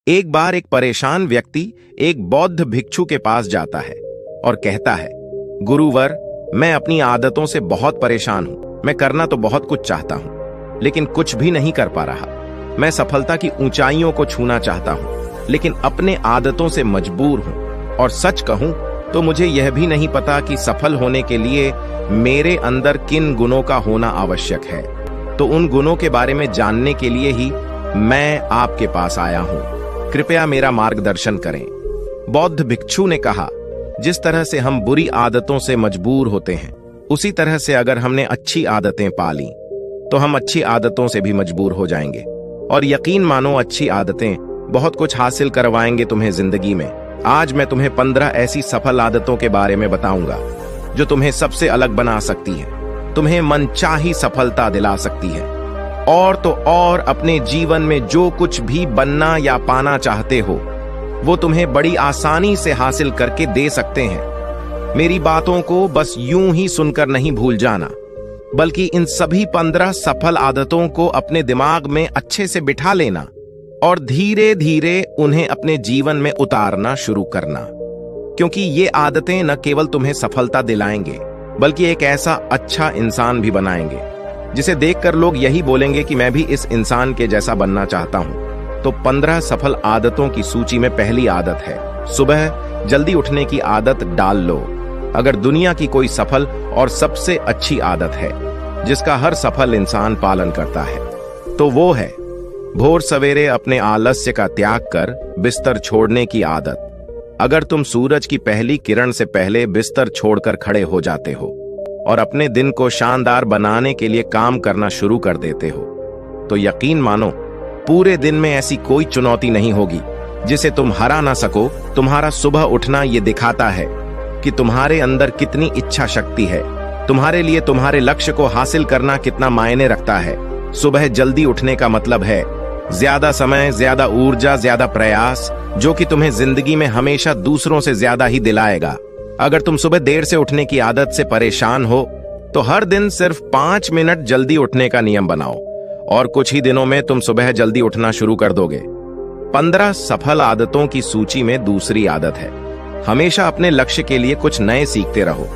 एक बार एक परेशान व्यक्ति एक बौद्ध भिक्षु के पास जाता है और कहता है, गुरुवर, मैं अपनी आदतों से बहुत परेशान हूं। मैं करना तो बहुत कुछ चाहता हूं, लेकिन कुछ भी नहीं कर पा रहा। मैं सफलता की ऊंचाइयों को छूना चाहता हूं, लेकिन अपने आदतों से मजबूर हूं। और सच कहूं तो मुझे यह भी नहीं पता कि सफल होने के लिए मेरे अंदर किन गुणों का होना आवश्यक है। तो उन गुणों के बारे में जानने के लिए ही मैं आपके पास आया हूं। कृपया मेरा मार्गदर्शन करें। बौद्ध भिक्षु ने कहा, जिस तरह से हम बुरी आदतों से मजबूर होते हैं, उसी तरह से अगर हमने अच्छी आदतें पाली तो हम अच्छी आदतों से भी मजबूर हो जाएंगे। और यकीन मानो, अच्छी आदतें बहुत कुछ हासिल करवाएंगे तुम्हें जिंदगी में। आज मैं तुम्हें 15 ऐसी सफल आदतों के बारे में बताऊंगा जो तुम्हें सबसे अलग बना सकती है, तुम्हें मनचाही सफलता दिला सकती है, और तो और अपने जीवन में जो कुछ भी बनना या पाना चाहते हो वो तुम्हें बड़ी आसानी से हासिल करके दे सकते हैं। मेरी बातों को बस यूं ही सुनकर नहीं भूल जाना, बल्कि इन सभी 15 सफल आदतों को अपने दिमाग में अच्छे से बिठा लेना और धीरे धीरे उन्हें अपने जीवन में उतारना शुरू करना। क्योंकि ये आदतें न केवल तुम्हें सफलता दिलाएंगे, बल्कि एक ऐसा अच्छा इंसान भी बनाएंगे जिसे देखकर लोग यही बोलेंगे कि मैं भी इस इंसान के जैसा बनना चाहता हूं। तो 15 सफल आदतों की सूची में पहली आदत है, सुबह जल्दी उठने की आदत डाल लो। अगर दुनिया की कोई सफल और सबसे अच्छी आदत है जिसका हर सफल इंसान पालन करता है, तो वो है भोर सवेरे अपने आलस्य का त्याग कर बिस्तर छोड़ने की आदत। अगर तुम सूरज की पहली किरण से पहले बिस्तर छोड़कर खड़े हो जाते हो और अपने दिन को शानदार बनाने के लिए काम करना शुरू कर देते हो, तो यकीन मानो, पूरे दिन में ऐसी कोई चुनौती नहीं होगी जिसे तुम हरा ना सको। तुम्हारा सुबह उठना ये दिखाता है कि तुम्हारे अंदर कितनी इच्छा शक्ति है, तुम्हारे लिए तुम्हारे लक्ष्य को हासिल करना कितना मायने रखता है। सुबह जल्दी उठने का मतलब है ज्यादा समय, ज्यादा ऊर्जा, ज्यादा प्रयास, जो कि तुम्हें जिंदगी में हमेशा दूसरों से ज्यादा ही दिलाएगा। अगर तुम सुबह देर से उठने की आदत से परेशान हो तो हर दिन सिर्फ 5 मिनट जल्दी उठने का नियम बनाओ और कुछ ही दिनों में तुम सुबह जल्दी उठना शुरू कर दोगे। 15 सफल आदतों की सूची में दूसरी आदत है, हमेशा अपने लक्ष्य के लिए कुछ नए सीखते रहो।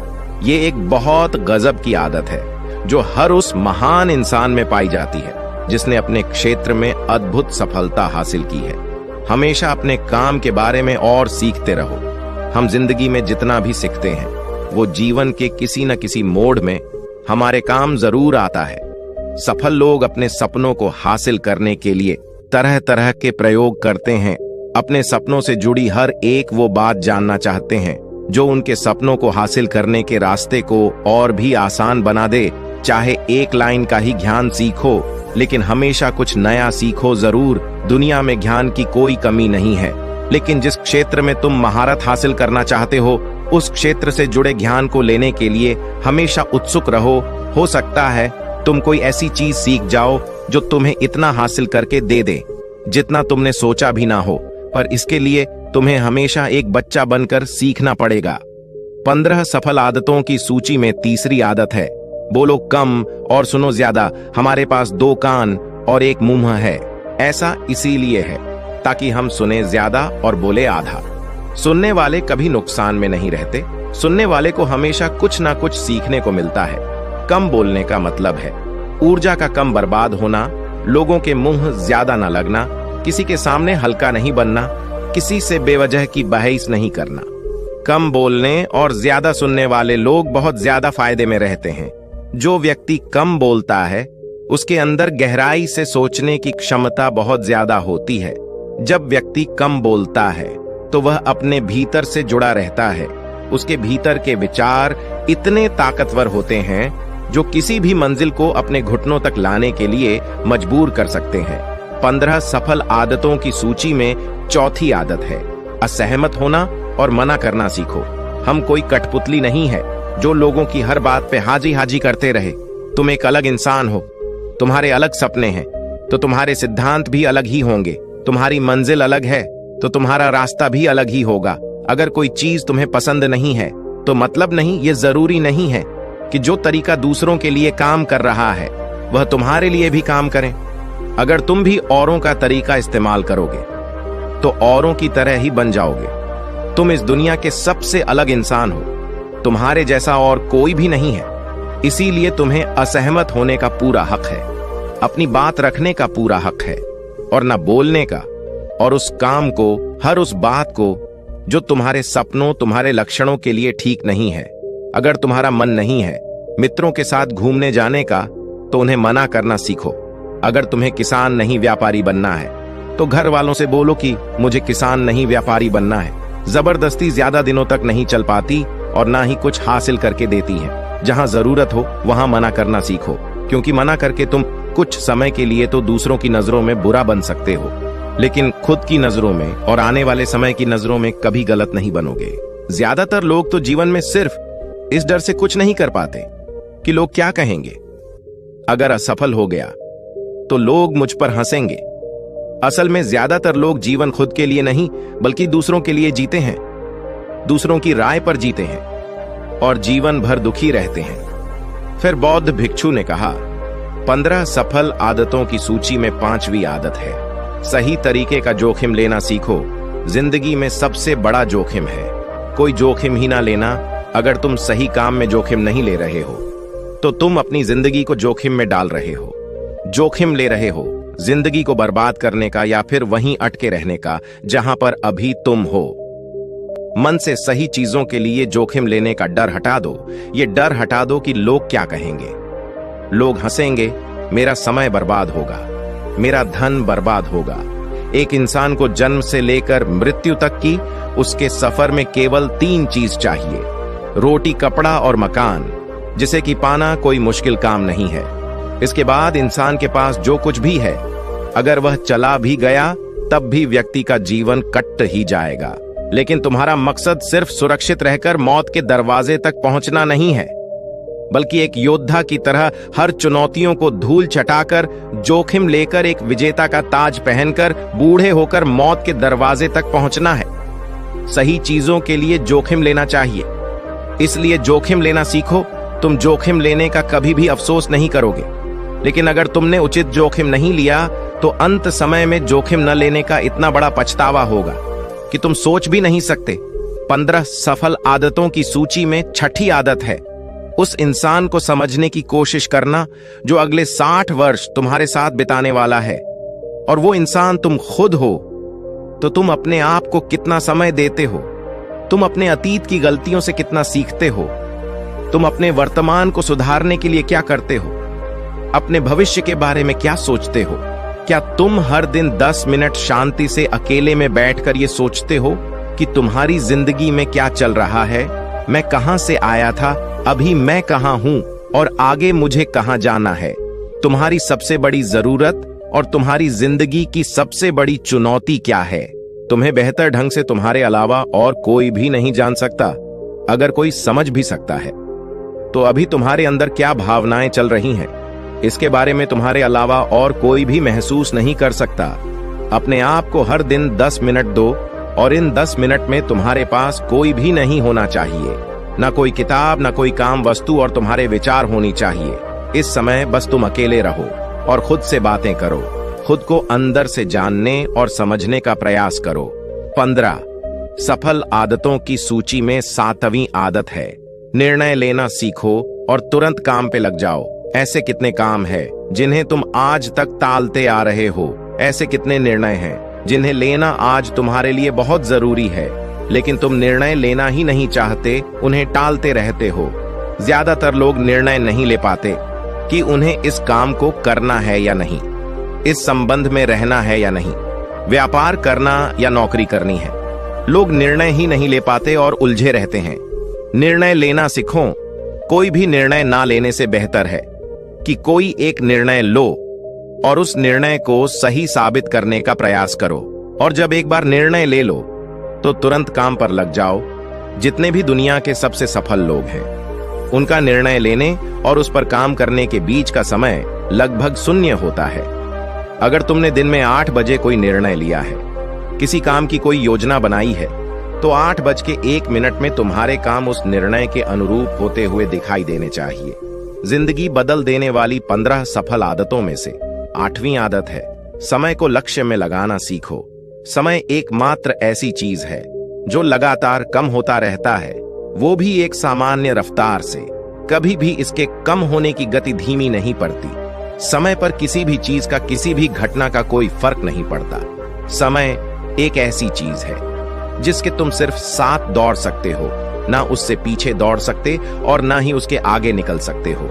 ये एक बहुत गजब की आदत है जो हर उस महान इंसान में पाई जाती है जिसने अपने क्षेत्र में अद्भुत सफलता हासिल की है। हमेशा अपने काम के बारे में और सीखते रहो। हम जिंदगी में जितना भी सीखते हैं वो जीवन के किसी न किसी मोड़ में हमारे काम जरूर आता है। सफल लोग अपने सपनों को हासिल करने के लिए तरह तरह के प्रयोग करते हैं। अपने सपनों से जुड़ी हर एक वो बात जानना चाहते हैं जो उनके सपनों को हासिल करने के रास्ते को और भी आसान बना दे। चाहे एक लाइन का ही ज्ञान सीखो, लेकिन हमेशा कुछ नया सीखो जरूर। दुनिया में ज्ञान की कोई कमी नहीं है, लेकिन जिस क्षेत्र में तुम महारत हासिल करना चाहते हो उस क्षेत्र से जुड़े ज्ञान को लेने के लिए हमेशा उत्सुक रहो। हो सकता है तुम कोई ऐसी चीज सीख जाओ जो तुम्हें इतना हासिल करके दे दे जितना तुमने सोचा भी ना हो, पर इसके लिए तुम्हें हमेशा एक बच्चा बनकर सीखना पड़ेगा। 15 सफल आदतों की सूची में तीसरी आदत है, बोलो कम और सुनो ज्यादा। हमारे पास 2 कान और 1 मुंह है। ऐसा इसीलिए है ताकि हम सुने ज्यादा और बोले आधा। सुनने वाले कभी नुकसान में नहीं रहते, सुनने वाले को हमेशा कुछ ना कुछ सीखने को मिलता है। कम बोलने का मतलब है ऊर्जा का कम बर्बाद होना, लोगों के मुंह ज्यादा ना लगना, किसी के सामने हल्का नहीं बनना, किसी से बेवजह की बहस नहीं करना। कम बोलने और ज्यादा सुनने वाले लोग बहुत ज्यादा फायदे में रहते हैं। जो व्यक्ति कम बोलता है उसके अंदर गहराई से सोचने की क्षमता बहुत ज्यादा होती है। जब व्यक्ति कम बोलता है तो वह अपने भीतर से जुड़ा रहता है। उसके भीतर के विचार इतने ताकतवर होते हैं जो किसी भी मंजिल को अपने घुटनों तक लाने के लिए मजबूर कर सकते हैं। 15 सफल आदतों की सूची में चौथी आदत है, असहमत होना और मना करना सीखो। हम कोई कठपुतली नहीं है जो लोगों की हर बात पे हाजी हाजी करते रहे। तुम एक अलग इंसान हो, तुम्हारे अलग सपने हैं तो तुम्हारे सिद्धांत भी अलग ही होंगे। तुम्हारी मंजिल अलग है तो तुम्हारा रास्ता भी अलग ही होगा। अगर कोई चीज तुम्हें पसंद नहीं है तो मतलब नहीं, ये जरूरी नहीं है कि जो तरीका दूसरों के लिए काम कर रहा है वह तुम्हारे लिए भी काम करें। अगर तुम भी औरों का तरीका इस्तेमाल करोगे तो औरों की तरह ही बन जाओगे। तुम इस दुनिया के सबसे अलग इंसान हो, तुम्हारे जैसा और कोई भी नहीं है। इसीलिए तुम्हें असहमत होने का पूरा हक है, अपनी बात रखने का पूरा हक है, और न बोलने का, और उस काम को, हर उस बात को जो तुम्हारे सपनों, तुम्हारे लक्षणों के लिए ठीक नहीं है। अगर तुम्हारा मन नहीं है मित्रों के साथ घूमने जाने का, तो उन्हें मना करना सीखो। अगर तुम्हें किसान नहीं व्यापारी बनना है, तो घर वालों से बोलो कि मुझे किसान नहीं व्यापारी बनना है। जबरदस्ती ज्यादा दिनों तक नहीं चल पाती और ना ही कुछ हासिल करके देती है। जहां जरूरत हो वहां मना करना सीखो, क्योंकि मना करके तुम कुछ समय के लिए तो दूसरों की नजरों में बुरा बन सकते हो, लेकिन खुद की नजरों में और आने वाले समय की नजरों में कभी गलत नहीं बनोगे। ज्यादातर लोग तो जीवन में सिर्फ इस डर से कुछ नहीं कर पाते कि लोग क्या कहेंगे। अगर असफल हो गया तो लोग मुझ पर हंसेंगे। असल में ज्यादातर लोग जीवन खुद के लिए नहीं बल्कि दूसरों के लिए जीते हैं, दूसरों की राय पर जीते हैं और जीवन भर दुखी रहते हैं। फिर बौद्ध भिक्षु ने कहा, 15 सफल आदतों की सूची में 5वीं आदत है, सही तरीके का जोखिम लेना सीखो। जिंदगी में सबसे बड़ा जोखिम है कोई जोखिम ही ना लेना। अगर तुम सही काम में जोखिम नहीं ले रहे हो तो तुम अपनी जिंदगी को जोखिम में डाल रहे हो। जोखिम ले रहे हो जिंदगी को बर्बाद करने का या फिर वहीं अटके रहने का जहां पर अभी तुम हो। मन से सही चीजों के लिए जोखिम लेने का डर हटा दो। ये डर हटा दो कि लोग क्या कहेंगे। लोग हंसेंगे, मेरा समय बर्बाद होगा, मेरा धन बर्बाद होगा। एक इंसान को जन्म से लेकर मृत्यु तक की उसके सफर में केवल 3 चीज चाहिए, रोटी, कपड़ा और मकान, जिसे कि पाना कोई मुश्किल काम नहीं है। इसके बाद इंसान के पास जो कुछ भी है, अगर वह चला भी गया तब भी व्यक्ति का जीवन कट ही जाएगा। लेकिन तुम्हारा मकसद सिर्फ सुरक्षित रहकर मौत के दरवाजे तक पहुंचना नहीं है, बल्कि एक योद्धा की तरह हर चुनौतियों को धूल चटाकर, जोखिम लेकर, एक विजेता का ताज पहनकर, बूढ़े होकर मौत के दरवाजे तक पहुंचना है। सही चीजों के लिए जोखिम लेना चाहिए, इसलिए जोखिम लेना सीखो। तुम जोखिम लेने का कभी भी अफसोस नहीं करोगे, लेकिन अगर तुमने उचित जोखिम नहीं लिया तो अंत समय में जोखिम न लेने का इतना बड़ा पछतावा होगा कि तुम सोच भी नहीं सकते। 15 सफल आदतों की सूची में 6ठी आदत है, उस इंसान को समझने की कोशिश करना जो अगले 60 वर्ष तुम्हारे साथ बिताने वाला है। और वो इंसान तुम खुद हो। तो तुम अपने आप को कितना समय देते हो? तुम अपने अतीत की गलतियों से कितना सीखते हो? तुम अपने वर्तमान को सुधारने के लिए क्या करते हो? अपने भविष्य के बारे में क्या सोचते हो? क्या तुम हर दिन 10 मिनट शांति से अकेले में बैठकर ये सोचते हो कि तुम्हारी जिंदगी में क्या चल रहा है? मैं कहां से आया था, अभी मैं कहां हूं और आगे मुझे कहां जाना है? तुम्हारी सबसे बड़ी जरूरत और तुम्हारी जिंदगी की सबसे बड़ी चुनौती क्या है? तुम्हें बेहतर ढंग से तुम्हारे अलावा और कोई भी नहीं जान सकता। अगर कोई समझ भी सकता है तो अभी तुम्हारे अंदर क्या भावनाएं चल रही हैं, इसके बारे में तुम्हारे अलावा और कोई भी महसूस नहीं कर सकता। अपने आप को हर दिन 10 मिनट दो और इन 10 मिनट में तुम्हारे पास कोई भी नहीं होना चाहिए, ना कोई किताब, ना कोई काम वस्तु, और तुम्हारे विचार होनी चाहिए। इस समय बस तुम अकेले रहो और खुद से बातें करो। खुद को अंदर से जानने और समझने का प्रयास करो। 15 सफल आदतों की सूची में 7वीं आदत है, निर्णय लेना सीखो और तुरंत काम पे लग जाओ। ऐसे कितने काम हैं जिन्हें तुम आज तक टालते आ रहे हो? ऐसे कितने निर्णय हैं जिन्हें लेना आज तुम्हारे लिए बहुत जरूरी है, लेकिन तुम निर्णय लेना ही नहीं चाहते, उन्हें टालते रहते हो। ज्यादातर लोग निर्णय नहीं ले पाते कि उन्हें इस काम को करना है या नहीं, इस संबंध में रहना है या नहीं, व्यापार करना या नौकरी करनी है। लोग निर्णय ही नहीं ले पाते और उलझे रहते हैं। निर्णय लेना सीखो। कोई भी निर्णय ना लेने से बेहतर है कि कोई एक निर्णय लो और उस निर्णय को सही साबित करने का प्रयास करो। और जब एक बार निर्णय ले लो तो तुरंत काम पर लग जाओ। जितने भी दुनिया के सबसे सफल लोग हैं, उनका निर्णय लेने और उस पर काम करने के बीच का समय लगभग 0 होता है। अगर तुमने दिन में 8 बजे कोई निर्णय लिया है, किसी काम की कोई योजना बनाई है, तो 8:01 में तुम्हारे काम उस निर्णय के अनुरूप होते हुए दिखाई देने चाहिए। जिंदगी बदल देने वाली 15 सफल आदतों में से 8वीं आदत है, समय को लक्ष्य में लगाना सीखो। समय एकमात्र ऐसी चीज है जो लगातार कम होता रहता है, वो भी एक सामान्य रफ्तार से। कभी भी इसके कम होने की गति धीमी नहीं पड़ती। समय पर किसी भी चीज का, किसी भी घटना का कोई फर्क नहीं पड़ता। समय एक ऐसी चीज है जिसके तुम सिर्फ साथ दौड़ सकते हो, ना उससे पीछे दौड़ सकते और ना ही उसके आगे निकल सकते हो।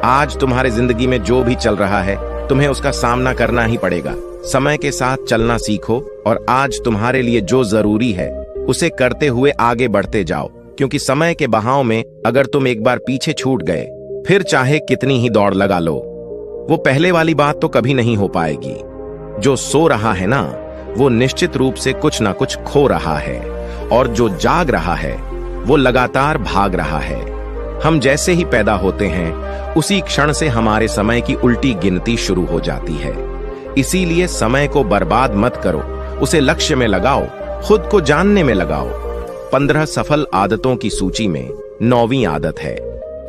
आज तुम्हारे जिंदगी में जो भी चल रहा है, तुम्हें उसका सामना करना ही पड़ेगा। समय के साथ चलना सीखो और आज तुम्हारे लिए जो जरूरी है उसे करते हुए आगे बढ़ते जाओ, क्योंकि समय के बहाव में अगर तुम एक बार पीछे छूट गए, फिर चाहे कितनी ही दौड़ लगा लो, वो पहले वाली बात तो कभी नहीं हो पाएगी। जो सो रहा है ना, वो निश्चित रूप से कुछ ना कुछ खो रहा है, और जो जाग रहा है वो लगातार भाग रहा है। हम जैसे ही पैदा होते हैं, उसी क्षण से हमारे समय की उल्टी गिनती शुरू हो जाती है। इसीलिए समय को बर्बाद मत करो, उसे लक्ष्य में लगाओ, खुद को जानने में लगाओ। 15 सफल आदतों की सूची में 9वीं आदत है,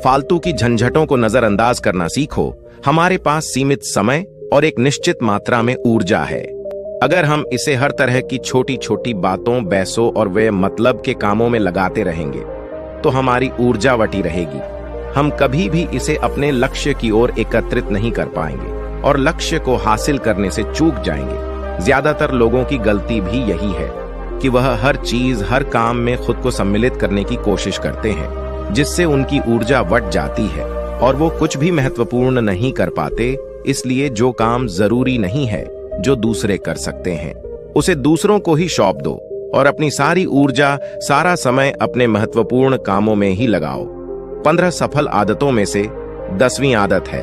फालतू की झंझटों को नजरअंदाज करना सीखो। हमारे पास सीमित समय और एक निश्चित मात्रा में ऊर्जा है। अगर हम इसे हर तरह की छोटी छोटी बातों, बहसों और वे मतलब के कामों में लगाते रहेंगे, तो हमारी ऊर्जा वटी रहेगी। हम कभी भी इसे अपने लक्ष्य की ओर एकत्रित नहीं कर पाएंगे और लक्ष्य को हासिल करने से चूक जाएंगे। ज्यादातर लोगों की गलती भी यही है कि वह हर चीज, हर काम में खुद को सम्मिलित करने की कोशिश करते हैं, जिससे उनकी ऊर्जा वट जाती है और वो कुछ भी महत्वपूर्ण नहीं कर पाते। इसलिए जो काम जरूरी नहीं है, जो दूसरे कर सकते हैं, उसे दूसरों को ही सौंप दो और अपनी सारी ऊर्जा, सारा समय अपने महत्वपूर्ण कामों में ही लगाओ। 15 सफल आदतों में से 10वीं आदत है,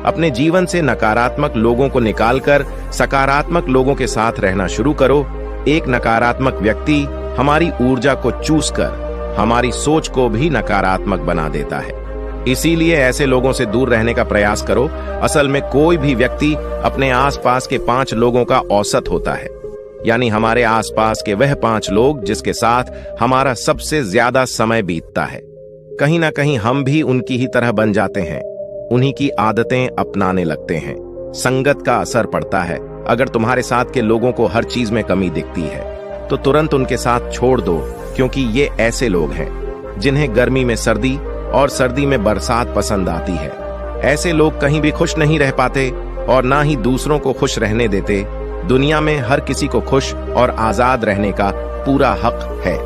अपने जीवन से नकारात्मक लोगों को निकालकर सकारात्मक लोगों के साथ रहना शुरू करो। एक नकारात्मक व्यक्ति हमारी ऊर्जा को चूस कर हमारी सोच को भी नकारात्मक बना देता है। इसीलिए ऐसे लोगों से दूर रहने का प्रयास करो। असल में कोई भी व्यक्ति अपने आसपास के 5 लोगों का औसत होता है, यानी हमारे आसपास के वह 5 लोग जिसके साथ हमारा सबसे ज्यादा समय बीतता है। कहीं ना कहीं हम भी उनकी ही तरह बन जाते हैं, उन्हीं की आदतें अपनाने लगते हैं। संगत का असर पड़ता है। अगर तुम्हारे साथ के लोगों को हर चीज में कमी दिखती है, तो तुरंत उनके साथ छोड़ दो, क्योंकि ये ऐसे लोग हैं जिन्हें गर्मी में सर्दी और सर्दी में बरसात पसंद आती है। ऐसे लोग कहीं भी खुश नहीं रह पाते और ना ही दूसरों को खुश रहने देते। दुनिया में हर किसी को खुश और आजाद रहने का पूरा हक है।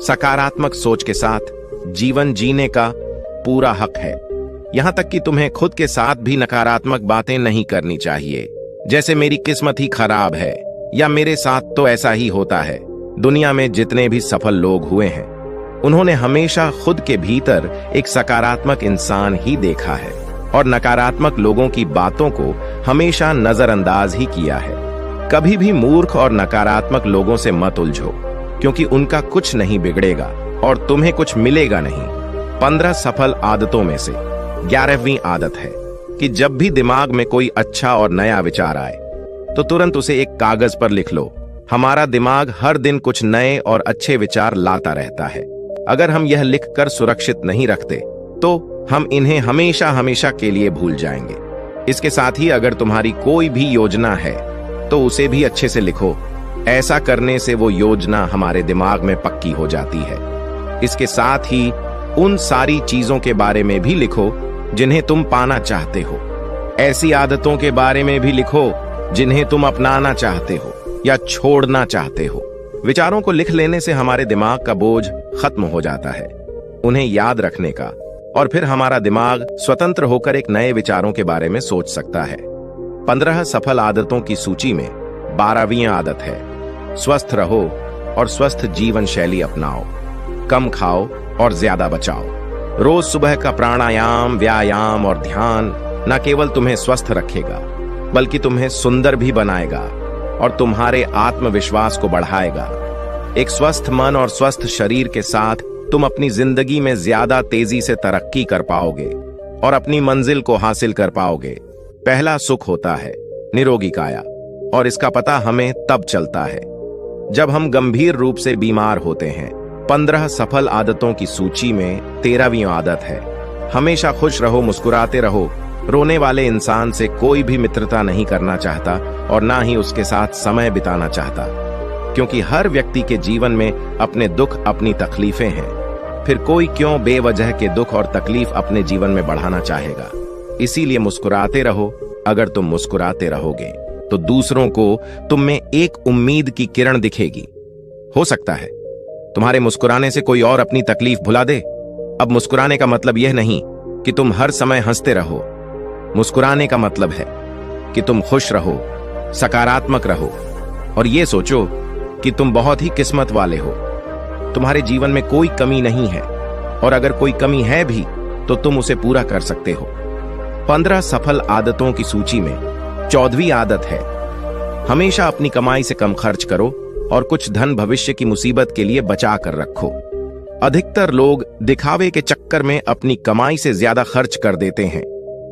सकारात्मक सोच के साथ जीवन जीने का पूरा हक है। यहां तक कि तुम्हें खुद के साथ भी नकारात्मक बातें नहीं करनी चाहिए, जैसे मेरी किस्मत ही खराब है या मेरे साथ तो ऐसा ही होता है। दुनिया में जितने भी सफल लोग हुए हैं, उन्होंने हमेशा खुद के भीतर एक सकारात्मक इंसान ही देखा है और नकारात्मक लोगों की बातों को हमेशा नजरअंदाज ही किया है। कभी भी मूर्ख और नकारात्मक लोगों से मत उलझो, क्योंकि उनका कुछ नहीं बिगड़ेगा और तुम्हें कुछ मिलेगा नहीं। 15 सफल आदतों में से 11वीं आदत है कि जब भी दिमाग में कोई अच्छा और नया विचार आए, तो तुरंत उसे एक कागज पर लिख लो। हमारा दिमाग हर दिन कुछ नए और अच्छे विचार लाता रहता है। अगर हम यह लिखकर सुरक्षित नहीं रखते, तो हम इन्हें हमेशा हमेशा के लिए भूल जाएंगे। इसके साथ ही अगर तुम्हारी कोई भी योजना है, तो उसे भी अच्छे से लिखो। ऐसा करने से वो योजना हमारे दिमाग में पक्की हो जाती है। इसके साथ ही उन सारी चीजों के बारे में भी लिखो जिन्हें तुम पाना चाहते हो। ऐसी आदतों के बारे में भी लिखो जिन्हें तुम अपनाना चाहते हो या छोड़ना चाहते हो। विचारों को लिख लेने से हमारे दिमाग का बोझ खत्म हो जाता है, उन्हें याद रखने का, और फिर हमारा दिमाग स्वतंत्र होकर एक नए विचारों के बारे में सोच सकता है। 15 सफल आदतों की सूची में 12वीं आदत है, स्वस्थ रहो और स्वस्थ जीवन शैली अपनाओ। कम खाओ और ज्यादा बचाओ। रोज सुबह का प्राणायाम, व्यायाम और ध्यान न केवल तुम्हें स्वस्थ रखेगा, बल्कि तुम्हें सुंदर भी बनाएगा और तुम्हारे आत्मविश्वास को बढ़ाएगा। एक स्वस्थ मन और स्वस्थ शरीर के साथ तुम अपनी जिंदगी में ज्यादा तेजी से तरक्की कर पाओगे और अपनी मंजिल को हासिल कर पाओगे। पहला सुख होता है निरोगी काया, और इसका पता हमें तब चलता है जब हम गंभीर रूप से बीमार होते हैं। 15 सफल आदतों की सूची में 13वीं आदत है, हमेशा खुश रहो, मुस्कुराते रहो। रोने वाले इंसान से कोई भी मित्रता नहीं करना चाहता और ना ही उसके साथ समय बिताना चाहता। क्योंकि हर व्यक्ति के जीवन में अपने दुख, अपनी तकलीफें हैं। फिर कोई क्यों बेवजह के दुख और तकलीफ अपने जीवन में बढ़ाना चाहेगा। इसीलिए मुस्कुराते रहो। अगर तुम मुस्कुराते रहोगे तो दूसरों को तुम में एक उम्मीद की किरण दिखेगी। हो सकता है तुम्हारे मुस्कुराने से कोई और अपनी तकलीफ भुला दे। अब मुस्कुराने का मतलब यह नहीं कि तुम हर समय हंसते रहो। मुस्कुराने का मतलब है कि तुम खुश रहो, सकारात्मक रहो और यह सोचो कि तुम बहुत ही किस्मत वाले हो। तुम्हारे जीवन में कोई कमी नहीं है और अगर कोई कमी है भी तो तुम उसे पूरा कर सकते हो। 15 सफल आदतों की सूची में 14वीं आदत है, हमेशा अपनी कमाई से कम खर्च करो और कुछ धन भविष्य की मुसीबत के लिए बचा कर रखो। अधिकतर लोग दिखावे के चक्कर में अपनी कमाई से ज्यादा खर्च कर देते हैं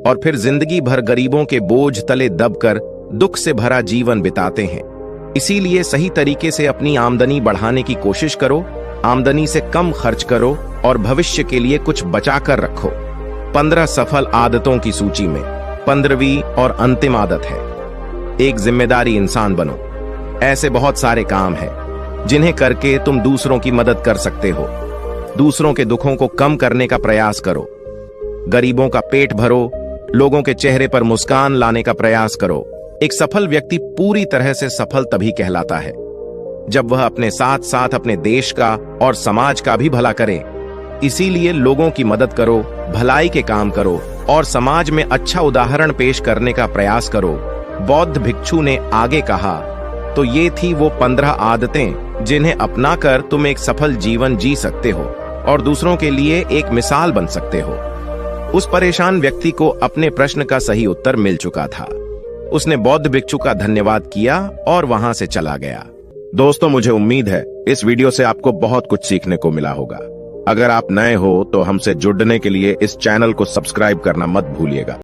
और फिर जिंदगी भर गरीबों के बोझ तले दबकर दुख से भरा जीवन बिताते हैं। इसीलिए सही तरीके से अपनी आमदनी बढ़ाने की कोशिश करो, आमदनी से कम खर्च करो और भविष्य के लिए कुछ बचा कर रखो। 15 सफल आदतों की सूची में 15वीं और अंतिम आदत है, एक जिम्मेदारी इंसान बनो। ऐसे बहुत सारे काम हैं जिन्हें करके तुम दूसरों की मदद कर सकते हो। दूसरों के दुखों को कम करने का प्रयास करो, गरीबों का पेट भरो, लोगों के चेहरे पर मुस्कान लाने का प्रयास करो। एक सफल व्यक्ति पूरी तरह से सफल तभी कहलाता है जब वह अपने साथ साथ अपने देश का और समाज का भी भला करे। इसीलिए लोगों की मदद करो, भलाई के काम करो और समाज में अच्छा उदाहरण पेश करने का प्रयास करो। बौद्ध भिक्षु ने आगे कहा, तो ये थी वो 15 आदतें जिन्हें अपनाकर तुम एक सफल जीवन जी सकते हो और दूसरों के लिए एक मिसाल बन सकते हो। उस परेशान व्यक्ति को अपने प्रश्न का सही उत्तर मिल चुका था। उसने बौद्ध भिक्षु का धन्यवाद किया और वहां से चला गया। दोस्तों, मुझे उम्मीद है इस वीडियो से आपको बहुत कुछ सीखने को मिला होगा। अगर आप नए हो तो हमसे जुड़ने के लिए इस चैनल को सब्सक्राइब करना मत भूलिएगा।